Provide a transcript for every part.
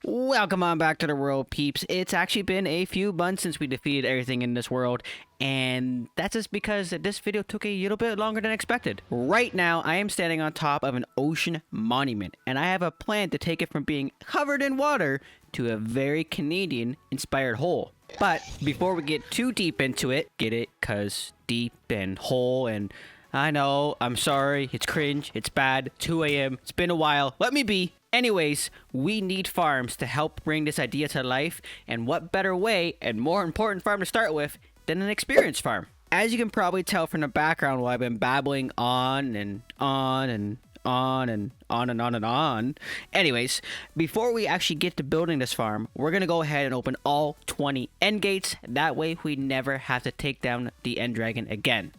Welcome on back to the world, peeps. It's actually been a few months since we defeated everything in this world, and that's just because this video took a little bit longer than expected. Right now, I am standing on top of an ocean monument, and I have a plan to take it from being covered in water to a very Canadian-inspired hole. But before we get too deep into it, get it? Cause deep and hole and... I know, I'm sorry, it's cringe, it's bad, 2 a.m, it's been a while, let me be. Anyways, we need farms to help bring this idea to life, and what better way and more important farm to start with than an experience farm? As you can probably tell from the background while I've been babbling on and on and on and on and on and on. Anyways, before we actually get to building this farm, we're gonna go ahead and open all 20 end gates. That way we never have to take down the end dragon again.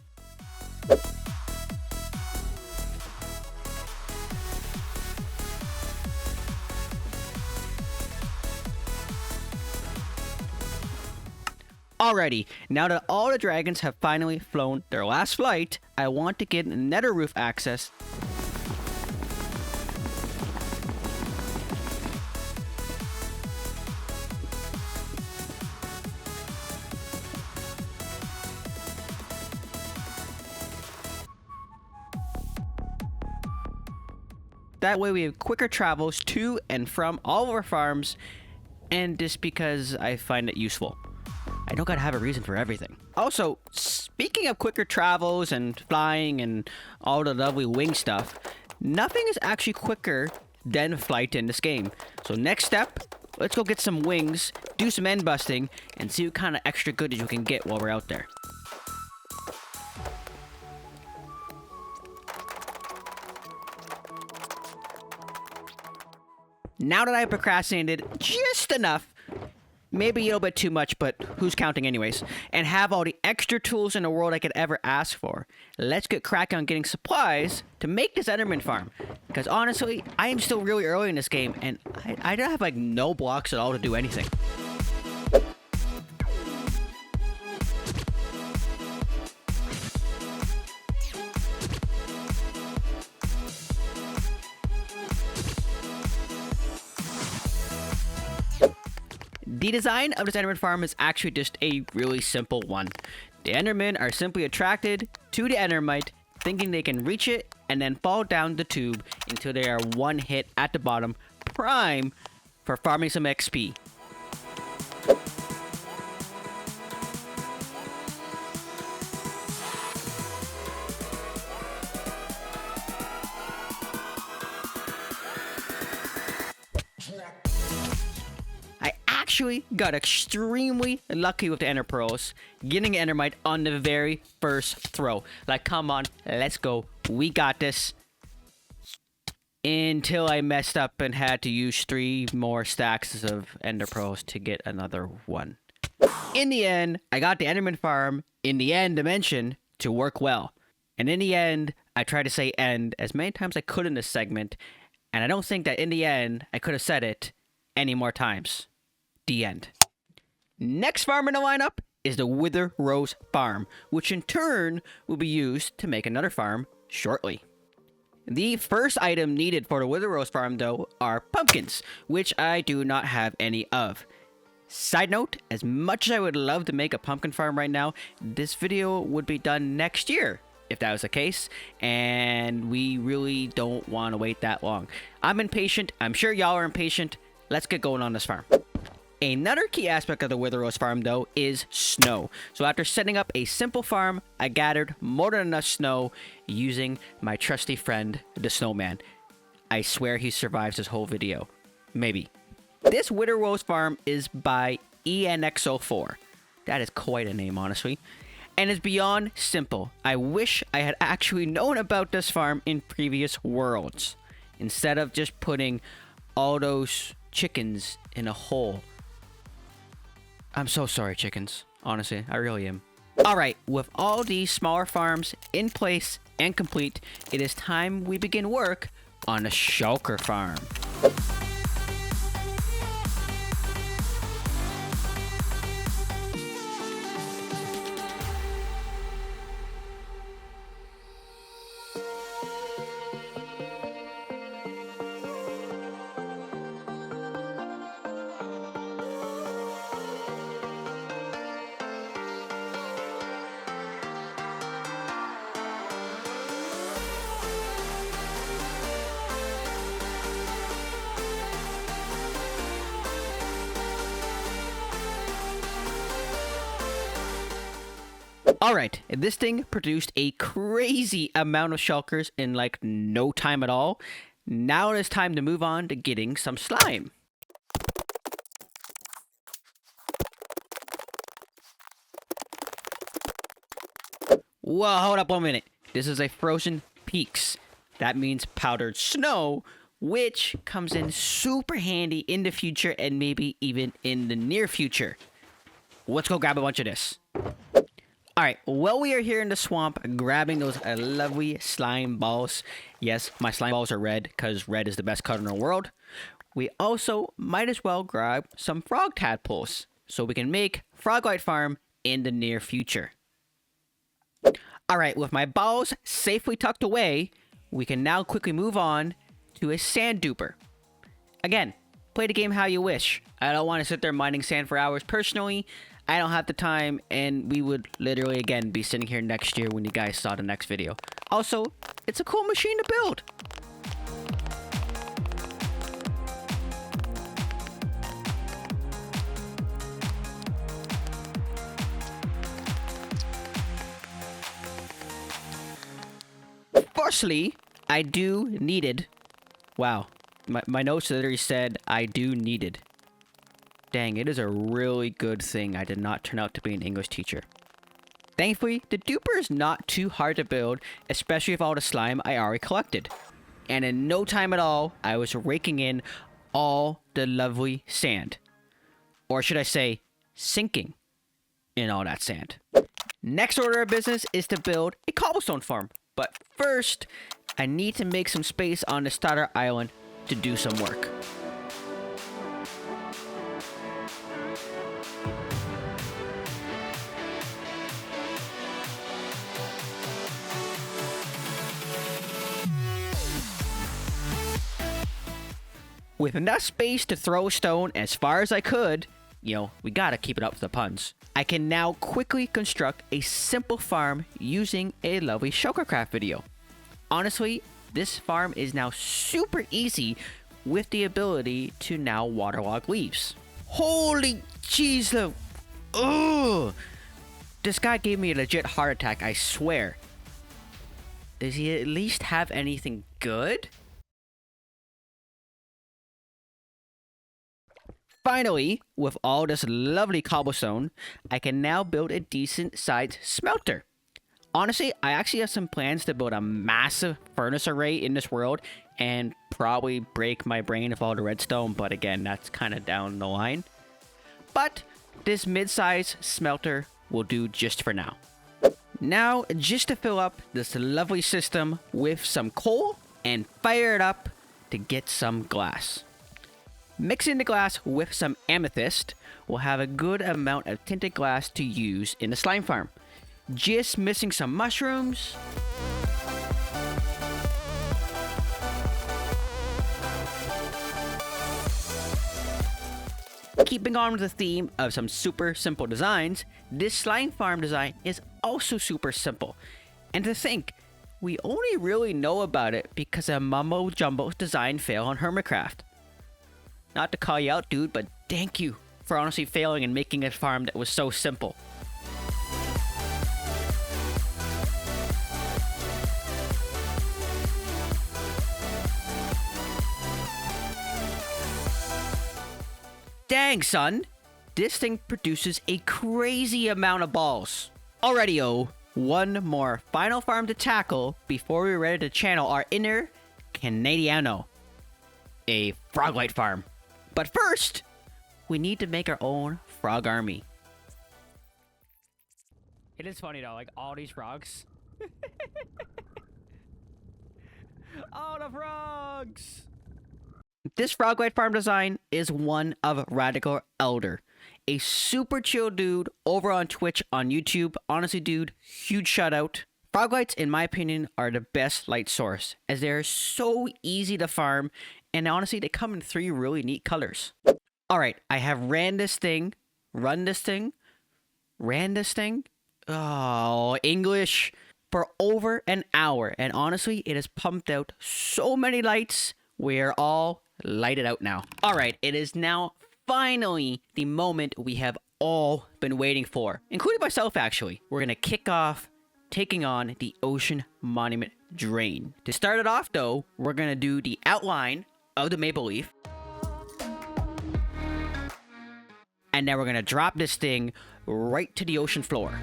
Alrighty, now that all the dragons have finally flown their last flight, I want to get nether roof access. That way we have quicker travels to and from all of our farms, and just because I find it useful. I don't gotta have a reason for everything. Also, speaking of quicker travels and flying and all the lovely wing stuff, nothing is actually quicker than flight in this game. So next step, let's go get some wings, do some end busting, and see what kind of extra goodies we can get while we're out there. Now that I've procrastinated just enough, maybe a little bit too much, but who's counting anyways, and have all the extra tools in the world I could ever ask for, let's get cracking on getting supplies to make this enderman farm. Because honestly, I am still really early in this game, and I don't have like no blocks at all to do anything. The design of this enderman farm is actually just a really simple one. The endermen are simply attracted to the endermite, thinking they can reach it, and then fall down the tube until they are one hit at the bottom, prime for farming some XP. Actually got extremely lucky with the ender pearls, getting endermite on the very first throw. Like, come on, let's go, we got this. Until I messed up and had to use 3 more stacks of ender pearls to get another one. In the end, I got the enderman farm in the end dimension to work well. And in the end, I tried to say end as many times as I could in this segment, and I don't think that in the end I could have said it any more times. The end. Next farm in the lineup is the Wither Rose Farm, which in turn will be used to make another farm shortly. The first item needed for the Wither Rose Farm, though, are pumpkins, which I do not have any of. Side note, as much as I would love to make a pumpkin farm right now, this video would be done next year, if that was the case, and we really don't want to wait that long. I'm impatient, I'm sure y'all are impatient, let's get going on this farm. Another key aspect of the Wither Rose farm, though, is snow. So after setting up a simple farm, I gathered more than enough snow using my trusty friend, the snowman. I swear he survives this whole video. Maybe. This Wither Rose farm is by ENXO4. That is quite a name, honestly. And is beyond simple. I wish I had actually known about this farm in previous worlds, instead of just putting all those chickens in a hole. I'm so sorry, chickens. Honestly, I really am. Alright, with all these smaller farms in place and complete, it is time we begin work on a shulker farm. Alright, this thing produced a crazy amount of shulkers in like no time at all. Now it is time to move on to getting some slime. Whoa, hold up 1 minute. This is a frozen peaks. That means powdered snow, which comes in super handy in the future and maybe even in the near future. Let's go grab a bunch of this. Alright, while we are here in the swamp grabbing those lovely slime balls. Yes, my slime balls are red because red is the best color in the world. We also might as well grab some frog tadpoles so we can make froglight farm in the near future. Alright, with my balls safely tucked away, we can now quickly move on to a sand duper. Again, play the game how you wish. I don't want to sit there mining sand for hours personally. I don't have the time, and we would literally, again, be sitting here next year when you guys saw the next video. Also, it's a cool machine to build. Firstly, I do needed... Wow, my notes literally said I do needed. Dang, it is a really good thing I did not turn out to be an English teacher. Thankfully, the duper is not too hard to build, especially with all the slime I already collected. And in no time at all, I was raking in all the lovely sand. Or should I say, sinking in all that sand. Next order of business is to build a cobblestone farm. But first, I need to make some space on the starter island to do some work. With enough space to throw a stone as far as I could, you know, we gotta keep it up to the puns. I can now quickly construct a simple farm using a lovely Hermitcraft video. Honestly, this farm is now super easy with the ability to now waterlog leaves. Holy jeez, ugh! This guy gave me a legit heart attack, I swear. Does he at least have anything good? Finally, with all this lovely cobblestone, I can now build a decent sized smelter. Honestly, I actually have some plans to build a massive furnace array in this world and probably break my brain with all the redstone, but again, that's kind of down the line. But this mid-sized smelter will do just for now. Now, just to fill up this lovely system with some coal and fire it up to get some glass. Mixing the glass with some amethyst will have a good amount of tinted glass to use in the slime farm. Just missing some mushrooms. Keeping on with the theme of some super simple designs, this slime farm design is also super simple. And to think, we only really know about it because a mumbo jumbo design fail on Hermitcraft. Not to call you out, dude, but thank you for honestly failing and making a farm that was so simple. Dang, son. This thing produces a crazy amount of balls. Alrighty-o, one more final farm to tackle before we're ready to channel our inner Canadiano. A froglight farm. But first, we need to make our own frog army. It is funny though, like all these frogs. All the frogs! This froglight farm design is one of Radical Elder. A super chill dude over on Twitch, on YouTube. Honestly, dude, huge shout out. Froglights, in my opinion, are the best light source, as they are so easy to farm, and honestly, they come in 3 really neat colors. Alright, I have ran this thing, oh, English, for over an hour, and honestly, it has pumped out so many lights, we're all lighted out now. Alright, it is now finally the moment we have all been waiting for, including myself actually. We're gonna kick off taking on the Ocean Monument Drain. To start it off though, we're gonna do the outline of the maple leaf. And then we're gonna drop this thing right to the ocean floor.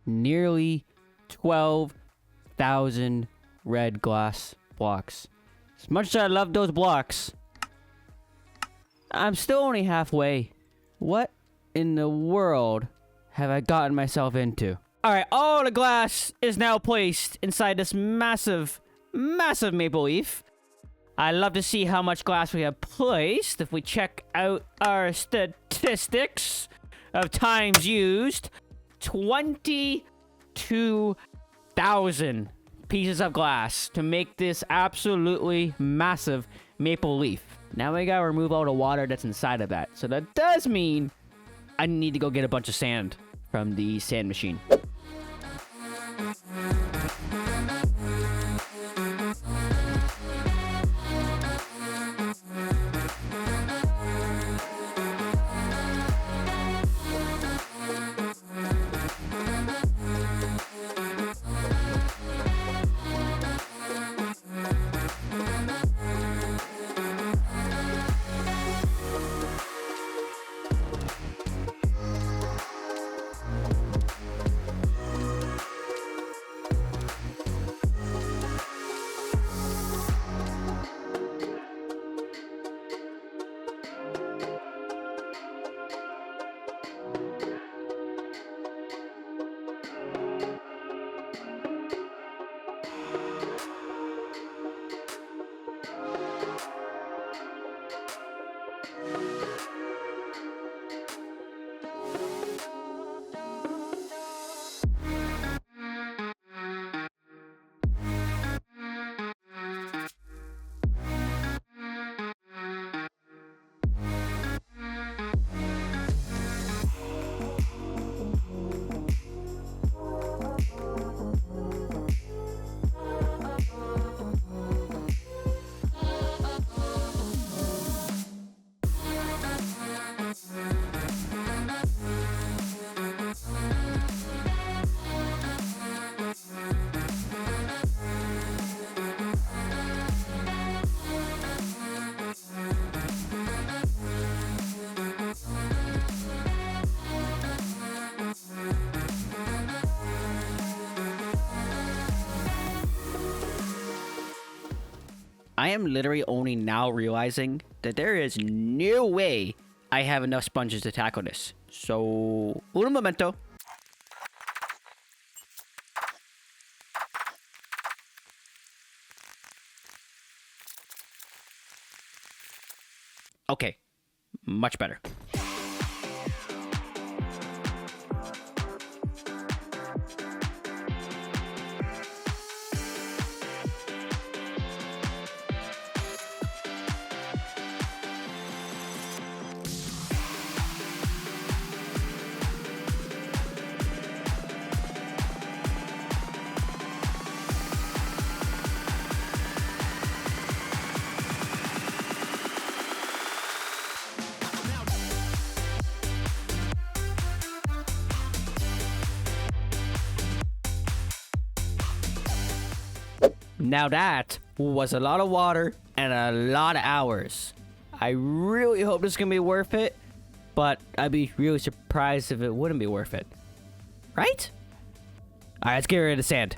Nearly 12,000 red glass blocks. As much as I love those blocks, I'm still only halfway. What in the world have I gotten myself into? Alright, all the glass is now placed inside this massive, massive maple leaf. I'd love to see how much glass we have placed if we check out our statistics of times used. 22,000 pieces of glass to make this absolutely massive maple leaf. Now we gotta remove all the water that's inside of that. So that does mean I need to go get a bunch of sand from the sand machine. I am literally only now realizing that there is no way I have enough sponges to tackle this. So, un momento. Okay, much better. Now that was a lot of water and a lot of hours. I really hope this is going to be worth it, but I'd be really surprised if it wouldn't be worth it. Right? Alright, let's get rid of the sand.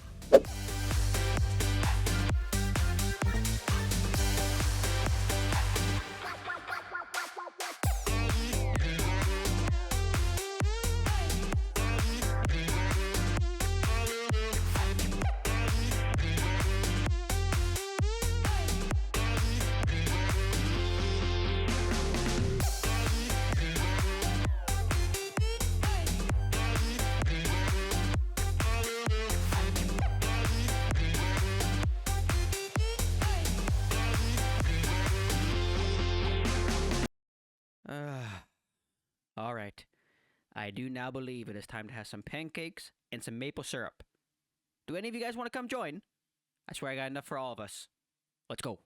Alright. I do now believe it is time to have some pancakes and some maple syrup. Do any of you guys want to come join? I swear I got enough for all of us. Let's go.